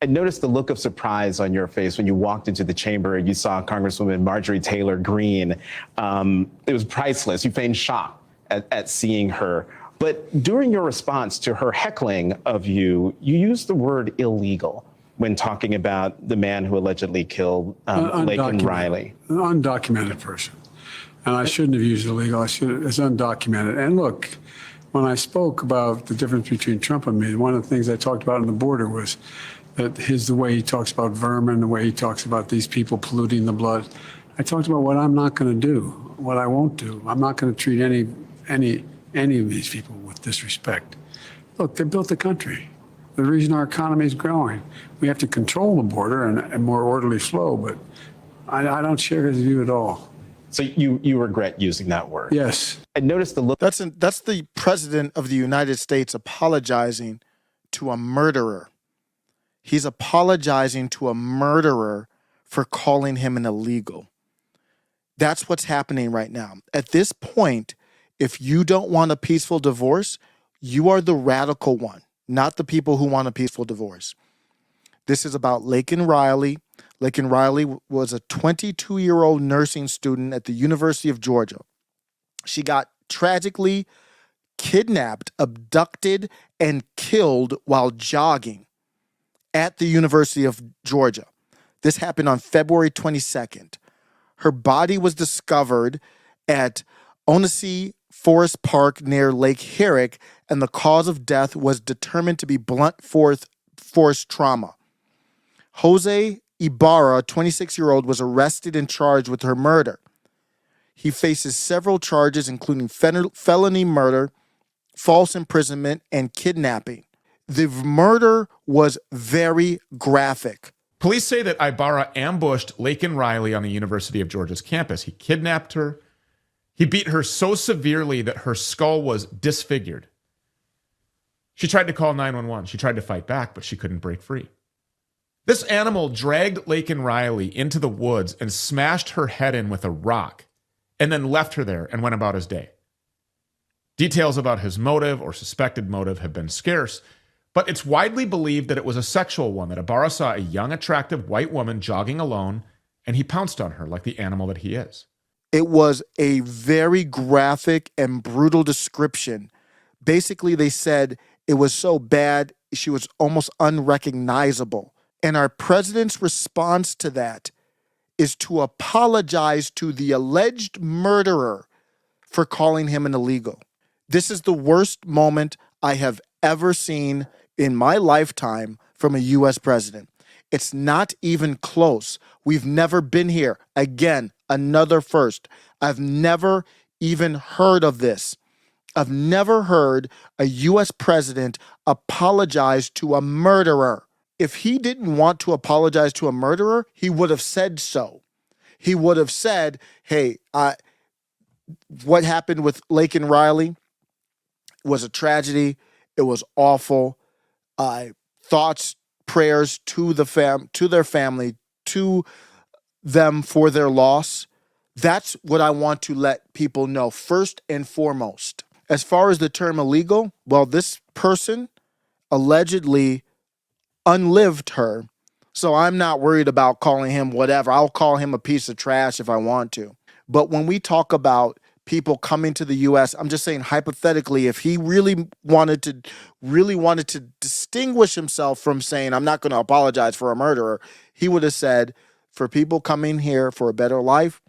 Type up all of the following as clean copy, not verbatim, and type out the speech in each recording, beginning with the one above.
I noticed the look of surprise on your face when you walked into the chamber and you saw Congresswoman Marjorie Taylor Greene. It was priceless. You feigned shock at seeing her. But during your response to her heckling of you, you used the word illegal when talking about the man who allegedly killed Laken Riley. An undocumented person. And I shouldn't have used illegal. I should have, it's undocumented. And look, when I spoke about the difference between Trump and me, one of the things I talked about on the border was that the way he talks about vermin, the way he talks about these people polluting the blood. I talked about what I'm not going to do, what I won't do. I'm not going to treat any of these people with disrespect. Look, they built the country. The reason our economy is growing. We have to control the border and more orderly flow, but I don't share his view at all. So you regret using that word? Yes. I noticed the look. That's the president of the United States apologizing to a murderer. He's apologizing to a murderer for calling him an illegal. That's what's happening right now. At this point, if you don't want a peaceful divorce, you are the radical one, not the people who want a peaceful divorce. This is about Laken Riley. Laken Riley was a 22-year-old nursing student at the University of Georgia. She got tragically kidnapped, abducted, and killed while jogging at the University of Georgia. This happened on February 22nd. Her body was discovered at Onesee Forest Park near Lake Herrick, and the cause of death was determined to be blunt force trauma. Jose Ibarra, a 26-year-old, was arrested and charged with her murder. He faces several charges, including felony murder, false imprisonment, and kidnapping. The murder was very graphic. Police say that Ibarra ambushed Laken Riley on the University of Georgia's campus. He kidnapped her. He beat her so severely that her skull was disfigured. She tried to call 911. She tried to fight back, but she couldn't break free. This animal dragged Laken Riley into the woods and smashed her head in with a rock, and then left her there and went about his day. Details about his motive or suspected motive have been scarce, but it's widely believed that it was a sexual one, that Ibarra saw a young, attractive white woman jogging alone, and he pounced on her like the animal that he is. It was a very graphic and brutal description. Basically, they said it was so bad, she was almost unrecognizable. And our president's response to that is to apologize to the alleged murderer for calling him an illegal. This is the worst moment I have ever seen in my lifetime from a U.S. president. It's not even close. We've never been here. Again, another first. I've never even heard of this. I've never heard a U.S. president apologize to a murderer. If he didn't want to apologize to a murderer, he would have said so. He would have said, hey, what happened with Laken Riley was a tragedy. It was awful. Thoughts, prayers to their family, to them for their loss. That's what I want to let people know first and foremost. As far as the term illegal, well, this person allegedly unlived her, so I'm not worried about calling him whatever. I'll call him a piece of trash if I want to. But when we talk about people coming to the U.S., I'm just saying hypothetically, if he really wanted to distinguish himself from saying, I'm not going to apologize for a murderer, he would have said, for people coming here for a better life,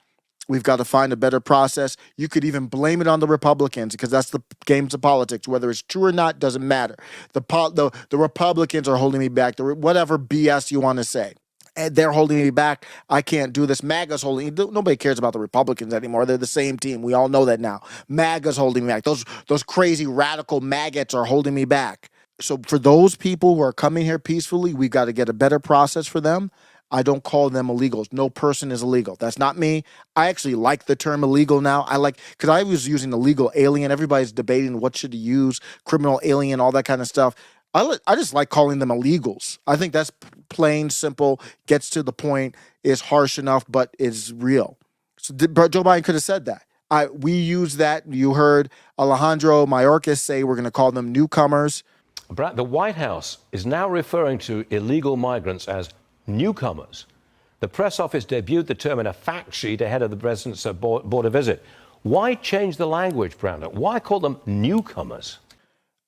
we've got to find a better process. You could even blame it on the Republicans because that's the games of politics. Whether it's true or not doesn't matter. The Republicans are holding me back. Whatever BS you want to say. And they're holding me back. I can't do this. MAGA's holding. Nobody cares about the Republicans anymore. They're the same team. We all know that now. MAGA's holding me back. Those crazy radical maggots are holding me back. So for those people who are coming here peacefully, we've got to get a better process for them. I don't call them illegals. No person is illegal. That's not me. I actually like the term illegal now. Because I was using illegal alien. Everybody's debating what should you use, criminal alien, all that kind of stuff. I just like calling them illegals. I think that's plain, simple, gets to the point, is harsh enough, but is real. So Joe Biden could have said that. We use that. You heard Alejandro Mayorkas say we're going to call them newcomers. Brett, the White House is now referring to illegal migrants as newcomers. The press office debuted the term in a fact sheet ahead of the president's border visit. Why change the language, Brandon? Why call them newcomers?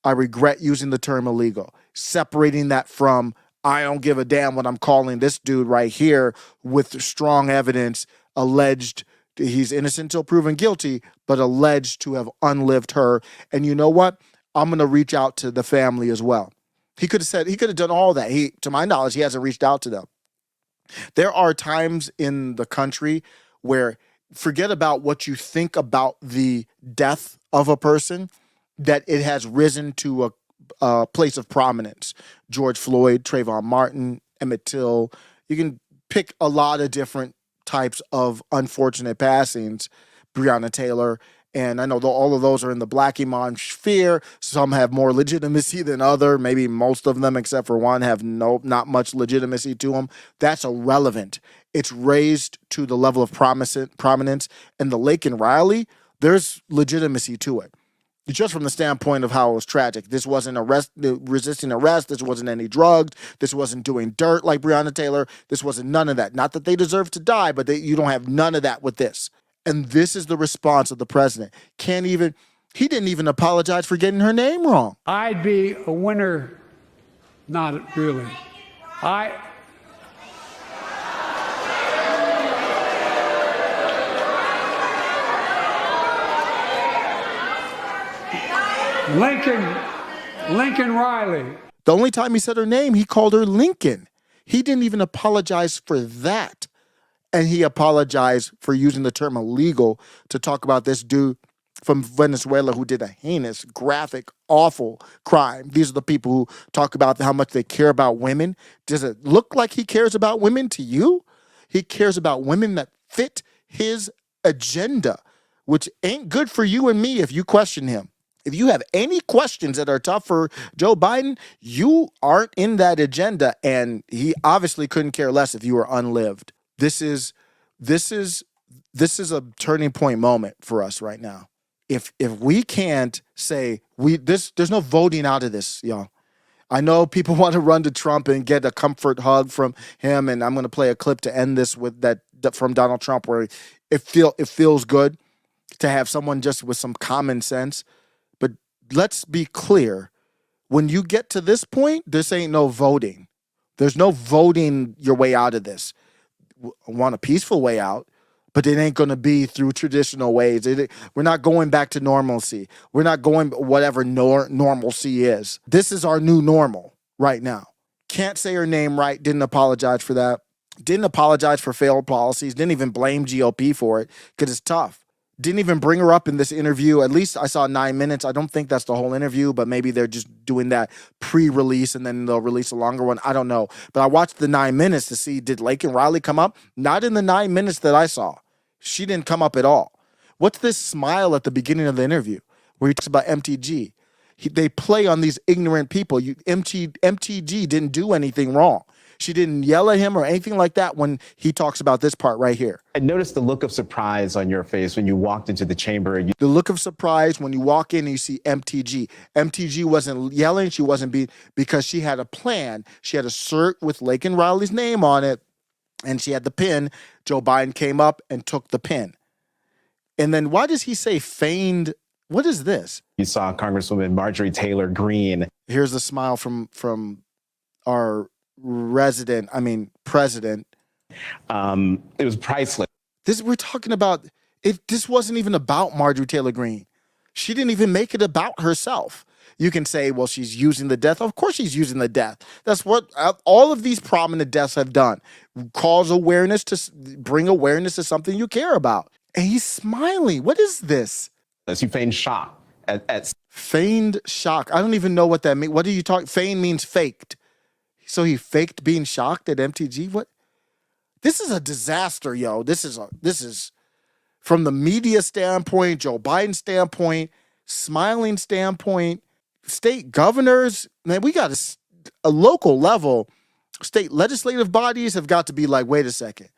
I regret using the term illegal, separating that from I don't give a damn what I'm calling this dude right here with strong evidence alleged he's innocent until proven guilty, but alleged to have unlived her. And you know what? I'm going to reach out to the family as well. He could have done all that. To my knowledge, he hasn't reached out to them. There are times in the country where forget about what you think about the death of a person, that it has risen to a place of prominence. George Floyd, Trayvon Martin, Emmett Till. You can pick a lot of different types of unfortunate passings. Breonna Taylor. And I know all of those are in the Black Imam sphere. Some have more legitimacy than other. Maybe most of them, except for one, have not much legitimacy to them. That's irrelevant. It's raised to the level of prominence. And the Laken Riley, there's legitimacy to it. Just from the standpoint of how it was tragic. This wasn't resisting arrest. This wasn't any drugs. This wasn't doing dirt like Breonna Taylor. This wasn't none of that. Not that they deserve to die, but you don't have none of that with this. And this is the response of the president. He didn't even apologize for getting her name wrong. I'd be a winner. Not really. Laken Riley. The only time he said her name, he called her Lincoln. He didn't even apologize for that. And he apologized for using the term illegal to talk about this dude from Venezuela who did a heinous, graphic, awful crime. These are the people who talk about how much they care about women. Does it look like he cares about women to you? He cares about women that fit his agenda, which ain't good for you and me if you question him. If you have any questions that are tough for Joe Biden, you aren't in that agenda, and he obviously couldn't care less if you were unlived. This is a turning point moment for us right now. If we can't say there's no voting out of this, y'all. I know people want to run to Trump and get a comfort hug from him, and I'm going to play a clip to end this with that from Donald Trump where it feels good to have someone just with some common sense. But let's be clear. When you get to this point, this ain't no voting. There's no voting your way out of this. Want a peaceful way out, but it ain't going to be through traditional ways. We're not going back to normalcy. We're not going whatever normalcy is. This is our new normal right now. Can't say her name right. Didn't apologize for that. Didn't apologize for failed policies. Didn't even blame GOP for it because it's tough. Didn't even bring her up in this interview. At least I saw 9 minutes. I don't think that's the whole interview, but maybe they're just doing that pre-release and then they'll release a longer one. I don't know. But I watched the 9 minutes to see, did Laken Riley come up? Not in the 9 minutes that I saw. She didn't come up at all. What's this smile at the beginning of the interview where he talks about MTG? They play on these ignorant people. MTG didn't do anything wrong. She didn't yell at him or anything like that when he talks about this part right here. I noticed the look of surprise on your face when you walked into the chamber. The look of surprise when you walk in and you see MTG. MTG wasn't yelling. She wasn't because she had a plan. She had a cert with Laken Riley's name on it, and she had the pin. Joe Biden came up and took the pin. And then why does he say feigned? What is this? You saw Congresswoman Marjorie Taylor Greene. Here's the smile from our president. It was priceless. We're talking about it. This wasn't even about Marjorie Taylor Greene. She didn't even make it about herself. You can say, well, she's using the death. Of course she's using the death. That's what all of these prominent deaths have done. Bring awareness to something you care about. And he's smiling. What is this? You feigned shock. Feigned shock. I don't even know what that means. What do you talk? Feign means faked. So he faked being shocked at MTG? What? This is a disaster, yo. This is from the media standpoint, Joe Biden standpoint, smiling standpoint, state governors. Man, we got a local level. State legislative bodies have got to be like, wait a second.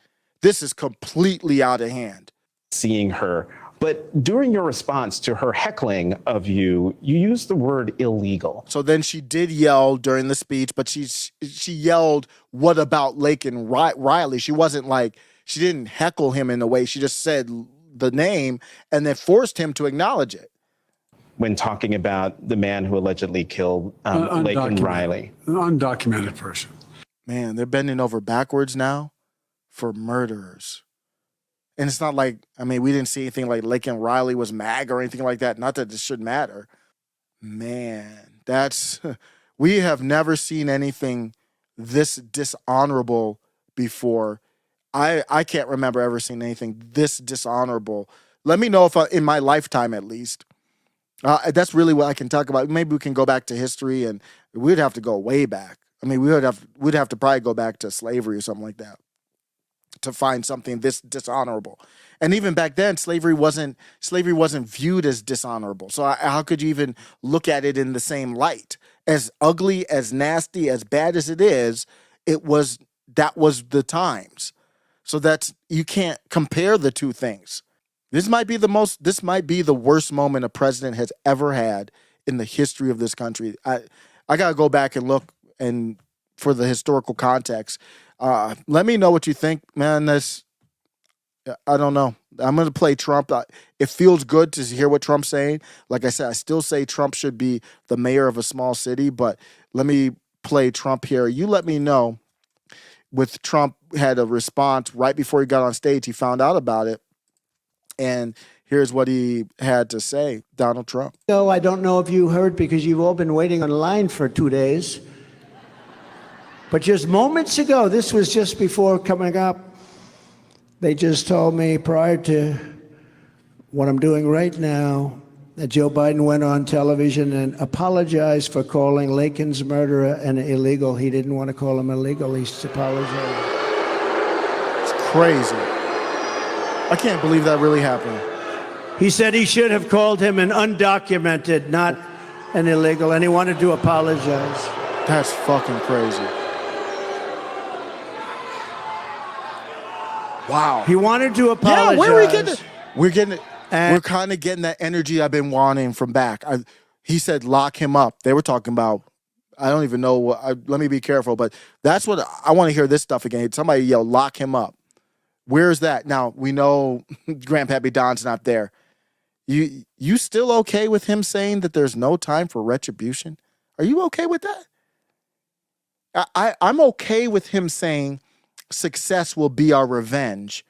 This is completely out of hand. Seeing her But during your response to her heckling of you, you used the word illegal. So then she did yell during the speech, but she yelled, "What about Laken Riley?" She wasn't like, she didn't heckle him in a way. She just said the name and then forced him to acknowledge it. When talking about the man who allegedly killed Laken Riley. An undocumented person. Man, they're bending over backwards now for murderers. And it's not like, I mean, we didn't see anything like Laken Riley was MAGA or anything like that. Not that this should matter. Man, we have never seen anything this dishonorable before. I can't remember ever seeing anything this dishonorable. Let me know if in my lifetime at least. That's really what I can talk about. Maybe we can go back to history, and we'd have to go way back. I mean, we'd have to probably go back to slavery or something like that to find something this dishonorable. And even back then, slavery wasn't viewed as dishonorable. So how could you even look at it in the same light? As ugly, as nasty, as bad as it is, that was the times. So you can't compare the two things. This might be the worst moment a president has ever had in the history of this country. I gotta go back and look and for the historical context. Let me know what you think, man. I don't know. I'm gonna play Trump. It feels good to hear what Trump's saying. Like I said, I still say Trump should be the mayor of a small city, but let me play Trump here. You let me know. With Trump had a response right before he got on stage. He found out about it. And here's what he had to say, Donald Trump. No, I don't know if you heard because you've all been waiting on line for 2 days. But just moments ago, this was just before coming up, they just told me prior to what I'm doing right now that Joe Biden went on television and apologized for calling Laken's murderer an illegal. He didn't want to call him illegal. He's apologized. It's crazy. I can't believe that really happened. He said he should have called him an undocumented, not an illegal, and he wanted to apologize. That's fucking crazy. Wow. He wanted to apologize. Yeah, where are we getting it? We're kind of getting that energy I've been wanting from back. He said lock him up. They were talking about, I don't even know let me be careful, but that's what I want to hear this stuff again. Somebody yell, lock him up. Where's that? Now, we know Grandpappy Don's not there. You still okay with him saying that there's no time for retribution? Are you okay with that? I'm okay with him saying success will be our revenge,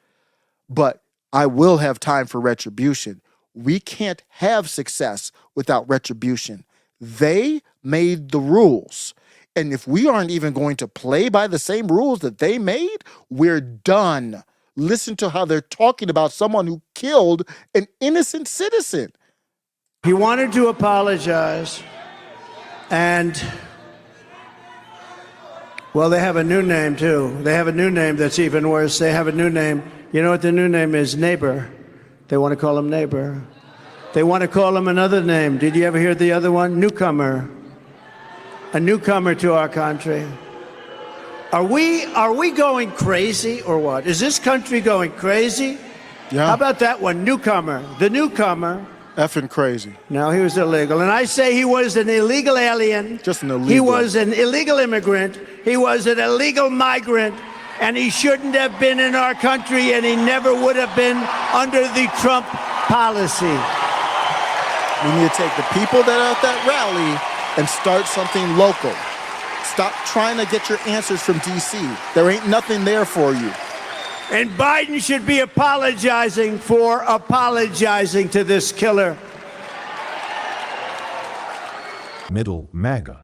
but I will have time for retribution. We can't have success without retribution. They made the rules. And if we aren't even going to play by the same rules that they made, we're done. Listen to how they're talking about someone who killed an innocent citizen. He wanted to apologize, and, well, they have a new name, too. They have a new name that's even worse. They have a new name. You know what the new name is? Neighbor. They want to call him Neighbor. They want to call him another name. Did you ever hear the other one? Newcomer. A newcomer to our country. Are we going crazy or what? Is this country going crazy? Yeah. How about that one? Newcomer. The newcomer. Effing crazy. No, he was illegal. And I say he was an illegal alien. Just an illegal. He was an illegal immigrant. He was an illegal migrant. And he shouldn't have been in our country, and he never would have been under the Trump policy. We need to take the people that are at that rally and start something local. Stop trying to get your answers from D.C. There ain't nothing there for you. And Biden should be apologizing for apologizing to this killer. Middle MAGA.